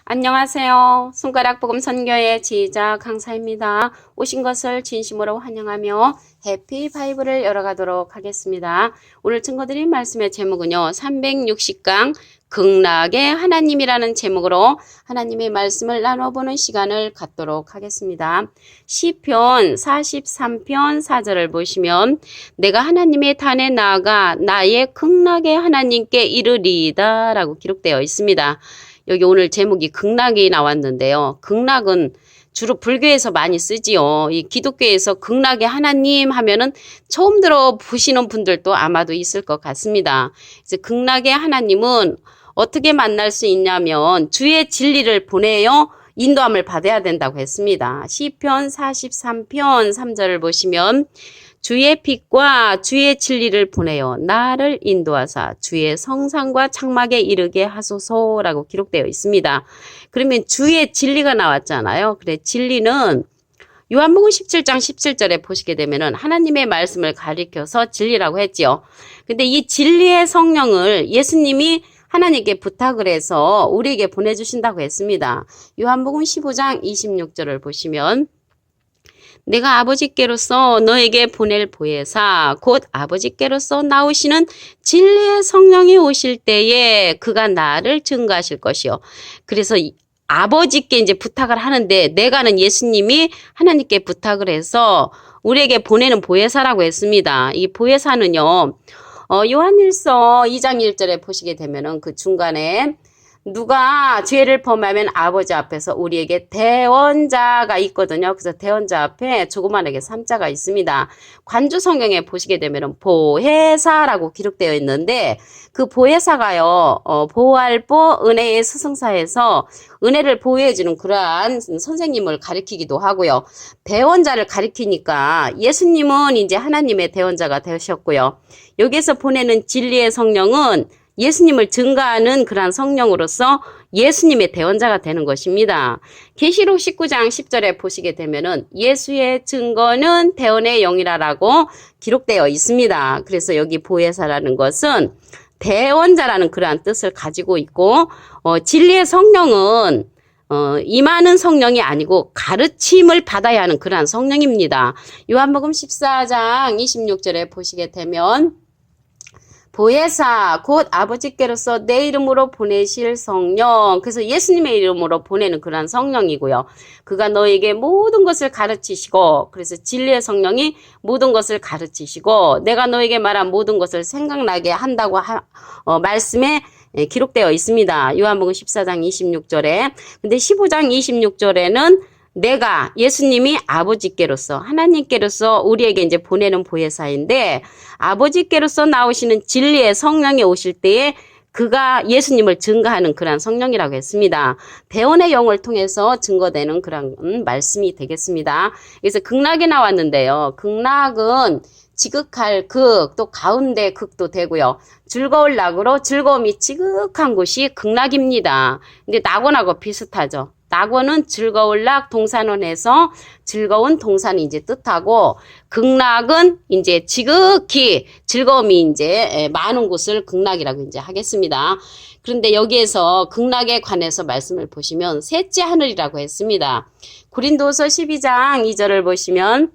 안녕하세요. 손가락 복음 선교의 지휘자 강사입니다. 오신 것을 진심으로 환영하며 해피 바이블을 열어가도록 하겠습니다. 오늘 증거드린 말씀의 제목은요. 360강 극락의 하나님이라는 제목으로 하나님의 말씀을 나눠보는 시간을 갖도록 하겠습니다. 시편 43편 4절을 보시면 내가 하나님의 단에 나아가 나의 극락의 하나님께 이르리이다 라고 기록되어 있습니다. 여기 오늘 제목이 극락이 나왔는데요. 극락은 주로 불교에서 많이 쓰지요. 이 기독교에서 극락의 하나님 하면은 처음 들어보시는 분들도 아마도 있을 것 같습니다. 이제 극락의 하나님은 어떻게 만날 수 있냐면 주의 진리를 보내어 인도함을 받아야 된다고 했습니다. 시편 43편 3절을 보시면 주의 빛과 주의 진리를 보내어 나를 인도하사 주의 성상과 장막에 이르게 하소서라고 기록되어 있습니다. 그러면 주의 진리가 나왔잖아요. 그래 진리는 요한복음 17장 17절에 보시게 되면은 하나님의 말씀을 가리켜서 진리라고 했지요. 근데 이 진리의 성령을 예수님이 하나님께 부탁을 해서 우리에게 보내주신다고 했습니다. 요한복음 15장 26절을 보시면 내가 아버지께로서 너에게 보낼 보혜사 곧 아버지께로서 나오시는 진리의 성령이 오실 때에 그가 나를 증거하실 것이요. 그래서 아버지께 이제 부탁을 하는데 내가는 예수님이 하나님께 부탁을 해서 우리에게 보내는 보혜사라고 했습니다. 이 보혜사는요. 요한일서 2장 1절에 보시게 되면은 그 중간에 누가 죄를 범하면 아버지 앞에서 우리에게 대원자가 있거든요. 그래서 대원자 앞에 조그만하게 3자가 있습니다. 관주 성경에 보시게 되면 보혜사라고 기록되어 있는데 그 보혜사가요. 보호할 보 은혜의 스승사에서 은혜를 보호해주는 그러한 선생님을 가리키기도 하고요. 대원자를 가리키니까 예수님은 이제 하나님의 대원자가 되셨고요. 여기에서 보내는 진리의 성령은 예수님을 증거하는 그러한 성령으로서 예수님의 대원자가 되는 것입니다. 계시록 19장 10절에 보시게 되면은 예수의 증거는 대원의 영이라라고 기록되어 있습니다. 그래서 여기 보혜사라는 것은 대원자라는 그러한 뜻을 가지고 있고 진리의 성령은 임하는 성령이 아니고 가르침을 받아야 하는 그러한 성령입니다. 요한복음 14장 26절에 보시게 되면 보혜사 곧 아버지께로서 내 이름으로 보내실 성령. 그래서 예수님의 이름으로 보내는 그러한 성령이고요. 그가 너에게 모든 것을 가르치시고 그래서 진리의 성령이 모든 것을 가르치시고 내가 너에게 말한 모든 것을 생각나게 한다고 말씀에 기록되어 있습니다. 요한복음 14장 26절에. 근데 15장 26절에는 내가 예수님이 아버지께로서 하나님께로서 우리에게 이제 보내는 보혜사인데 아버지께로서 나오시는 진리의 성령이 오실 때에 그가 예수님을 증거하는 그러한 성령이라고 했습니다. 대원의 영을 통해서 증거되는 그런 말씀이 되겠습니다. 그래서 극락이 나왔는데요. 극락은 지극할 극, 또 가운데 극도 되고요. 즐거울 낙으로 즐거움이 지극한 곳이 극락입니다. 근데 낙원하고 비슷하죠. 낙원은 즐거울 낙 동산원에서 즐거운 동산이 이제 뜻하고 극락은 이제 지극히 즐거움이 이제 많은 곳을 극락이라고 이제 하겠습니다. 그런데 여기에서 극락에 관해서 말씀을 보시면 셋째 하늘이라고 했습니다. 고린도서 12장 2절을 보시면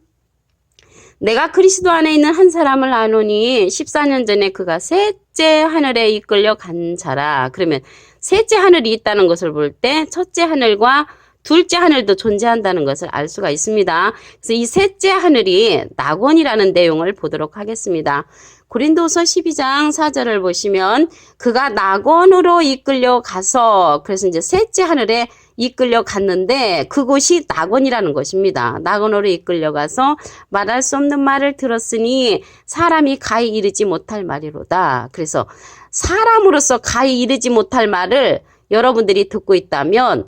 내가 그리스도 안에 있는 한 사람을 아노니 14년 전에 그가 셋째 하늘에 이끌려 간 자라. 그러면 셋째 하늘이 있다는 것을 볼 때 첫째 하늘과 둘째 하늘도 존재한다는 것을 알 수가 있습니다. 그래서 이 셋째 하늘이 낙원이라는 내용을 보도록 하겠습니다. 고린도서 12장 4절을 보시면 그가 낙원으로 이끌려 가서 그래서 이제 셋째 하늘에 이끌려 갔는데 그곳이 낙원이라는 것입니다. 낙원으로 이끌려 가서 말할 수 없는 말을 들었으니 사람이 가히 이르지 못할 말이로다. 그래서 사람으로서 가히 이르지 못할 말을 여러분들이 듣고 있다면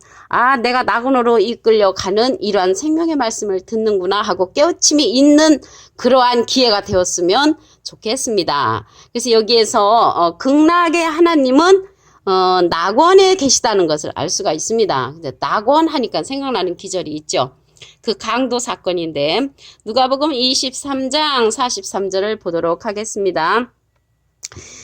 내가 낙원으로 이끌려 가는 이러한 생명의 말씀을 듣는구나 하고 깨우침이 있는 그러한 기회가 되었으면 좋겠습니다. 그래서 여기에서 극락의 하나님은 낙원에 계시다는 것을 알 수가 있습니다. 낙원 하니까 생각나는 기절이 있죠. 그 강도 사건인데 누가복음 23장 43절을 보도록 하겠습니다.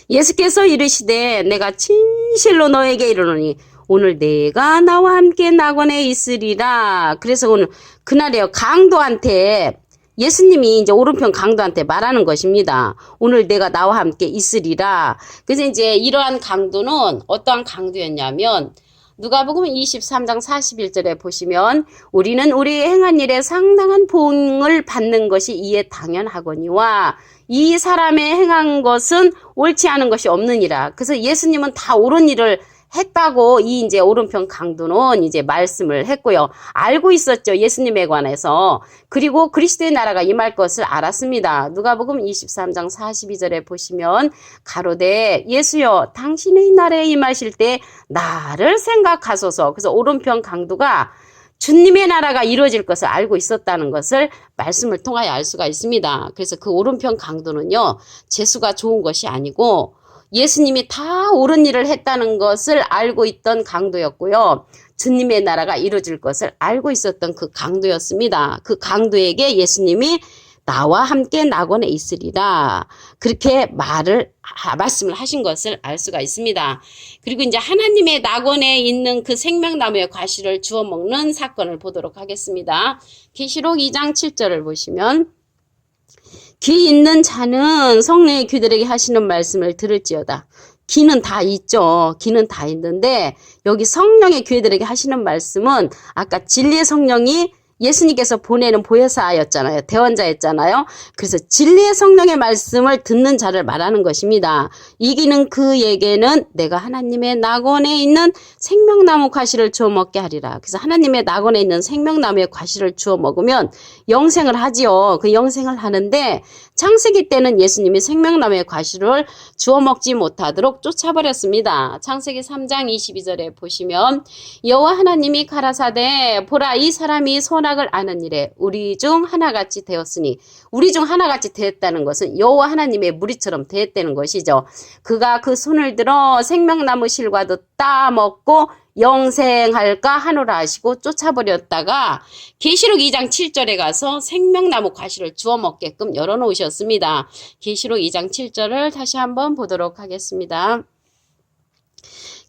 예수께서 이르시되 내가 진실로 너에게 이르노니 오늘 내가 나와 함께 낙원에 있으리라. 그래서 오늘 그날에요. 강도한테 예수님이 이제 오른편 강도한테 말하는 것입니다. 오늘 내가 나와 함께 있으리라. 그래서 이제 이러한 강도는 어떠한 강도였냐면 누가복음 23장 41절에 보시면 우리는 우리 행한 일에 상당한 보응을 받는 것이 이에 당연하거니와 이 사람의 행한 것은 옳지 않은 것이 없느니라. 그래서 예수님은 다 옳은 일을 했다고 이 이제 오른편 강도는 이제 말씀을 했고요. 알고 있었죠. 예수님에 관해서. 그리고 그리스도의 나라가 임할 것을 알았습니다. 누가복음 23장 42절에 보시면 가로되 예수여 당신의 나라에 임하실 때 나를 생각하소서. 그래서 오른편 강도가 주님의 나라가 이루어질 것을 알고 있었다는 것을 말씀을 통하여 알 수가 있습니다. 그래서 그 오른편 강도는요. 재수가 좋은 것이 아니고 예수님이 다 옳은 일을 했다는 것을 알고 있던 강도였고요. 주님의 나라가 이루어질 것을 알고 있었던 그 강도였습니다. 그 강도에게 예수님이 나와 함께 낙원에 있으리라. 그렇게 말씀을 하신 것을 알 수가 있습니다. 그리고 이제 하나님의 낙원에 있는 그 생명나무의 과실을 주워 먹는 사건을 보도록 하겠습니다. 계시록 2장 7절을 보시면 귀 있는 자는 성령의 귀들에게 하시는 말씀을 들을지어다. 귀는 다 있죠. 귀는 다 있는데 여기 성령의 귀들에게 하시는 말씀은 아까 진리의 성령이 예수님께서 보내는 보혜사였잖아요. 대원자였잖아요. 그래서 진리의 성령의 말씀을 듣는 자를 말하는 것입니다. 이기는 그에게는 내가 하나님의 낙원에 있는 생명나무 과실을 주워 먹게 하리라. 그래서 하나님의 낙원에 있는 생명나무의 과실을 주워 먹으면 영생을 하지요. 그 영생을 하는데 창세기 때는 예수님이 생명나무의 과실을 주워 먹지 못하도록 쫓아버렸습니다. 창세기 3장 22절에 보시면 여호와 하나님이 가라사대 보라 이 사람이 선악을 아는 일에 우리 중 하나같이 되었으니 우리 중 하나같이 되었다는 것은 여호와 하나님의 무리처럼 되었다는 것이죠. 그가 그 손을 들어 생명나무 실과도 따먹고 영생할까 하노라 하시고 쫓아버렸다가 계시록 2장 7절에 가서 생명나무 과실을 주워 먹게끔 열어놓으셨습니다. 계시록 2장 7절을 다시 한번 보도록 하겠습니다.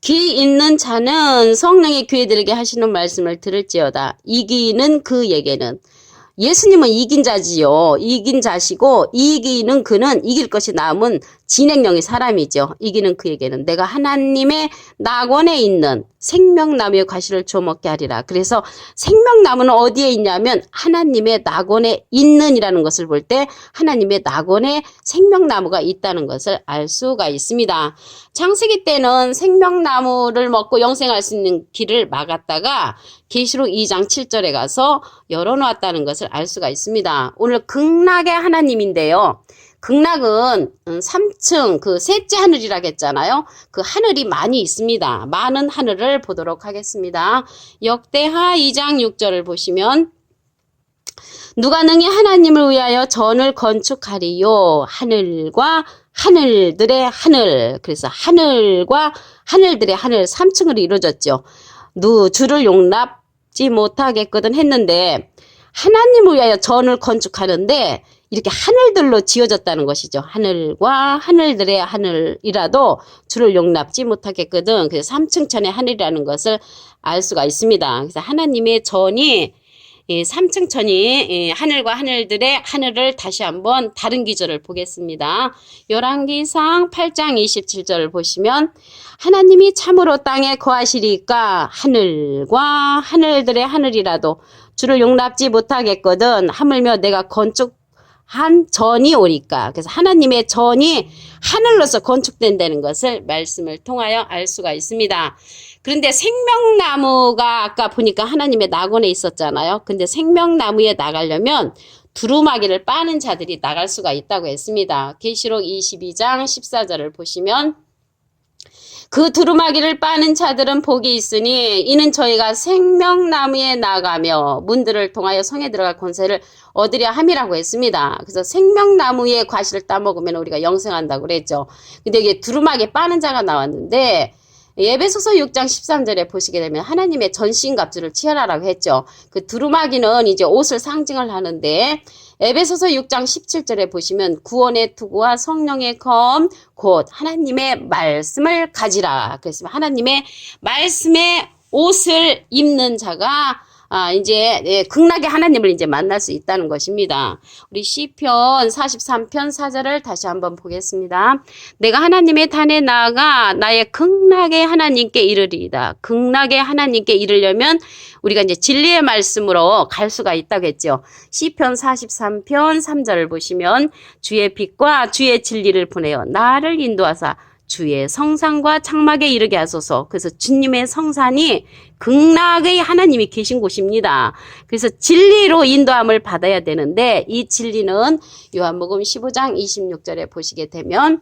귀 있는 자는 성령의 귀들에게 하시는 말씀을 들을지어다. 이기는 그에게는 예수님은 이긴 자지요. 이긴 자시고 이기는 그는 이길 것이 남은 진행령의 사람이죠. 이기는 그에게는 내가 하나님의 낙원에 있는 생명나무의 과실을 주워 먹게 하리라. 그래서 생명나무는 어디에 있냐면 하나님의 낙원에 있는이라는 것을 볼 때 하나님의 낙원에 생명나무가 있다는 것을 알 수가 있습니다. 창세기 때는 생명나무를 먹고 영생할 수 있는 길을 막았다가 계시록 2장 7절에 가서 열어놓았다는 것을 알 수가 있습니다. 오늘 극락의 하나님인데요. 극락은 3층 그 셋째 하늘이라고 했잖아요. 그 하늘이 많이 있습니다. 많은 하늘을 보도록 하겠습니다. 역대하 2장 6절을 보시면 누가 능히 하나님을 위하여 전을 건축하리요. 하늘과 하늘들의 하늘. 그래서 하늘과 하늘들의 하늘 3층으로 이루어졌죠. 주를 용납지 못하겠거든 했는데 하나님을 위하여 전을 건축하는데 이렇게 하늘들로 지어졌다는 것이죠. 하늘과 하늘들의 하늘이라도 주를 용납지 못하겠거든. 그래서 3층 천의 하늘이라는 것을 알 수가 있습니다. 그래서 하나님의 전이 3층 천이 하늘과 하늘들의 하늘을 다시 한번 다른 기절을 보겠습니다. 열왕기상 8장 27절을 보시면 하나님이 참으로 땅에 거하시리까 하늘과 하늘들의 하늘이라도 주를 용납지 못하겠거든 하물며 내가 건축한 전이 오리까. 그래서 하나님의 전이 하늘로서 건축된다는 것을 말씀을 통하여 알 수가 있습니다. 그런데 생명나무가 아까 보니까 하나님의 낙원에 있었잖아요. 근데 생명나무에 나가려면 두루마기를 빠는 자들이 나갈 수가 있다고 했습니다. 계시록 22장 14절을 보시면 그 두루마기를 빠는 자들은 복이 있으니 이는 저희가 생명나무에 나가며 문들을 통하여 성에 들어갈 권세를 얻으려 함이라고 했습니다. 그래서 생명나무의 과실을 따먹으면 우리가 영생한다고 그랬죠. 근데 이게 두루마기 빠는 자가 나왔는데 에베소서 6장 13절에 보시게 되면 하나님의 전신갑주를 취하라고 했죠. 그 두루마기는 이제 옷을 상징을 하는데 에베소서 6장 17절에 보시면 구원의 투구와 성령의 검 곧 하나님의 말씀을 가지라. 그래서 하나님의 말씀의 옷을 입는 자가 이제 극락의 하나님을 이제 만날 수 있다는 것입니다. 우리 시편 43편 4절을 다시 한번 보겠습니다. 내가 하나님의 단에 나아가 나의 극락의 하나님께 이르리이다. 극락의 하나님께 이르려면 우리가 이제 진리의 말씀으로 갈 수가 있다고 했죠. 시편 43편 3절을 보시면 주의 빛과 주의 진리를 보내어 나를 인도하사 주의 성산과 장막에 이르게 하소서. 그래서 주님의 성산이 극락의 하나님이 계신 곳입니다. 그래서 진리로 인도함을 받아야 되는데 이 진리는 요한복음 15장 26절에 보시게 되면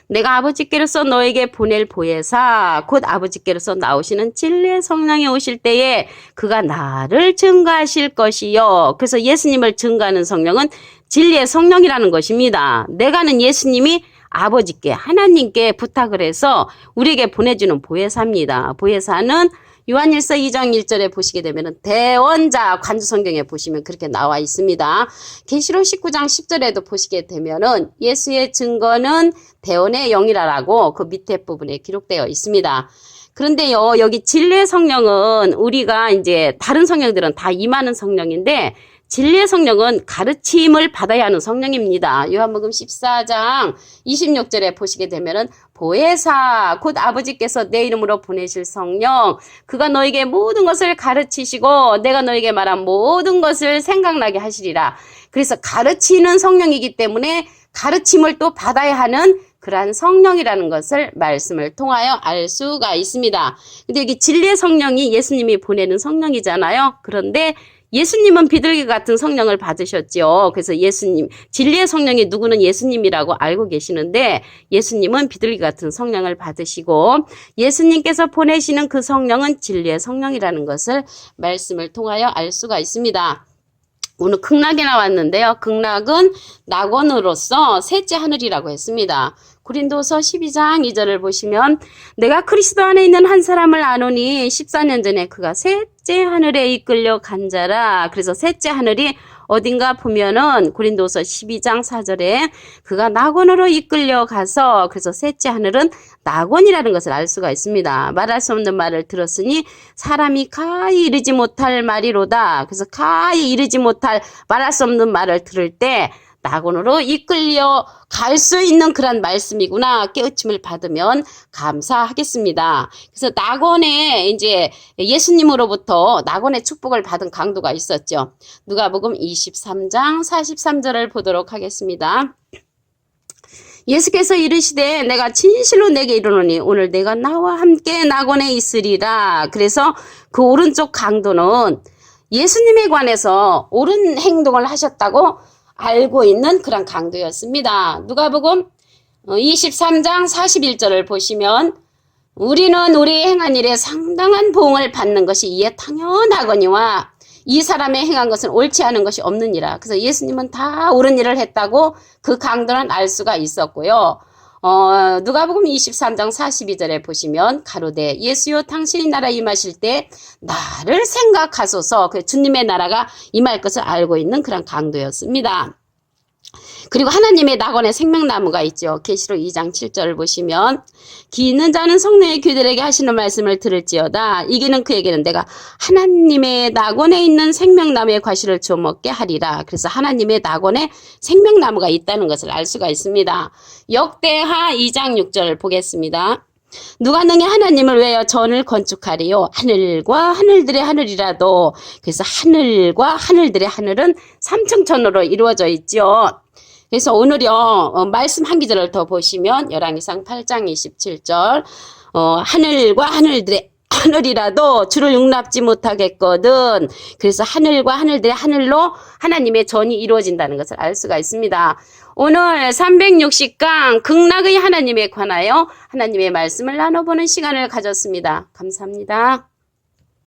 내가 아버지께로서 너에게 보낼 보혜사 곧 아버지께로서 나오시는 진리의 성령이 오실 때에 그가 나를 증거하실 것이요. 그래서 예수님을 증거하는 성령은 진리의 성령이라는 것입니다. 내가는 예수님이 아버지께 하나님께 부탁을 해서 우리에게 보내주는 보혜사입니다. 보혜사는 요한일서 2장 1절에 보시게 되면 대원자 관주성경에 보시면 그렇게 나와 있습니다. 계시록 19장 10절에도 보시게 되면은 예수의 증거는 대원의 영이라고 그 밑에 부분에 기록되어 있습니다. 그런데요, 여기 진리의 성령은 우리가 이제 다른 성령들은 다 임하는 성령인데 진리의 성령은 가르침을 받아야 하는 성령입니다. 요한복음 14장 26절에 보시게 되면은 보혜사 곧 아버지께서 내 이름으로 보내실 성령 그가 너에게 모든 것을 가르치시고 내가 너에게 말한 모든 것을 생각나게 하시리라. 그래서 가르치는 성령이기 때문에 가르침을 또 받아야 하는 그러한 성령이라는 것을 말씀을 통하여 알 수가 있습니다. 근데 여기 진리의 성령이 예수님이 보내는 성령이잖아요. 그런데 예수님은 비둘기 같은 성령을 받으셨죠. 그래서 예수님, 진리의 성령이 누구는 예수님이라고 알고 계시는데 예수님은 비둘기 같은 성령을 받으시고 예수님께서 보내시는 그 성령은 진리의 성령이라는 것을 말씀을 통하여 알 수가 있습니다. 오늘 극락에 나왔는데요. 극락은 낙원으로서 셋째 하늘이라고 했습니다. 고린도서 12장 2절을 보시면 내가 그리스도 안에 있는 한 사람을 아노니 14년 전에 그가 셋째 하늘에 이끌려 간 자라. 그래서 셋째 하늘이 어딘가 보면은 고린도서 12장 4절에 그가 낙원으로 이끌려 가서 그래서 셋째 하늘은 낙원이라는 것을 알 수가 있습니다. 말할 수 없는 말을 들었으니 사람이 가히 이르지 못할 말이로다. 그래서 가히 이르지 못할 말할 수 없는 말을 들을 때 낙원으로 이끌려 갈 수 있는 그런 말씀이구나 깨우침을 받으면 감사하겠습니다. 그래서 낙원에 이제 예수님으로부터 낙원의 축복을 받은 강도가 있었죠. 누가복음 23장 43절을 보도록 하겠습니다. 예수께서 이르시되 내가 진실로 내게 이르노니 오늘 내가 나와 함께 낙원에 있으리라. 그래서 그 오른쪽 강도는 예수님에 관해서 옳은 행동을 하셨다고 알고 있는 그런 강도였습니다. 누가복음 23장 41절을 보시면 우리는 우리 행한 일에 상당한 보응을 받는 것이 이에 당연하거니와 이 사람의 행한 것은 옳지 않은 것이 없느니라. 그래서 예수님은 다 옳은 일을 했다고 그 강도는 알 수가 있었고요. 누가복음 23장 42절에 보시면 가로되 예수여 당신이 나라 임하실 때 나를 생각하소서. 그 주님의 나라가 임할 것을 알고 있는 그런 강도였습니다. 그리고 하나님의 낙원에 생명나무가 있죠. 계시록 2장 7절을 보시면 기 있는 자는 성령의 귀들에게 하시는 말씀을 들을지어다. 이기는 그에게는 내가 하나님의 낙원에 있는 생명나무의 과실을 주어 먹게 하리라. 그래서 하나님의 낙원에 생명나무가 있다는 것을 알 수가 있습니다. 역대하 2장 6절을 보겠습니다. 누가 능히 하나님을 외여 전을 건축하리요 하늘과 하늘들의 하늘이라도. 그래서 하늘과 하늘들의 하늘은 삼층천으로 이루어져 있죠. 그래서 오늘요 말씀 한 기절을 더 보시면 열왕기상 8장 27절 하늘과 하늘들의 하늘이라도 주를 용납지 못하겠거든. 그래서 하늘과 하늘들의 하늘로 하나님의 전이 이루어진다는 것을 알 수가 있습니다. 오늘 360강 극락의 하나님에 관하여 하나님의 말씀을 나눠보는 시간을 가졌습니다. 감사합니다.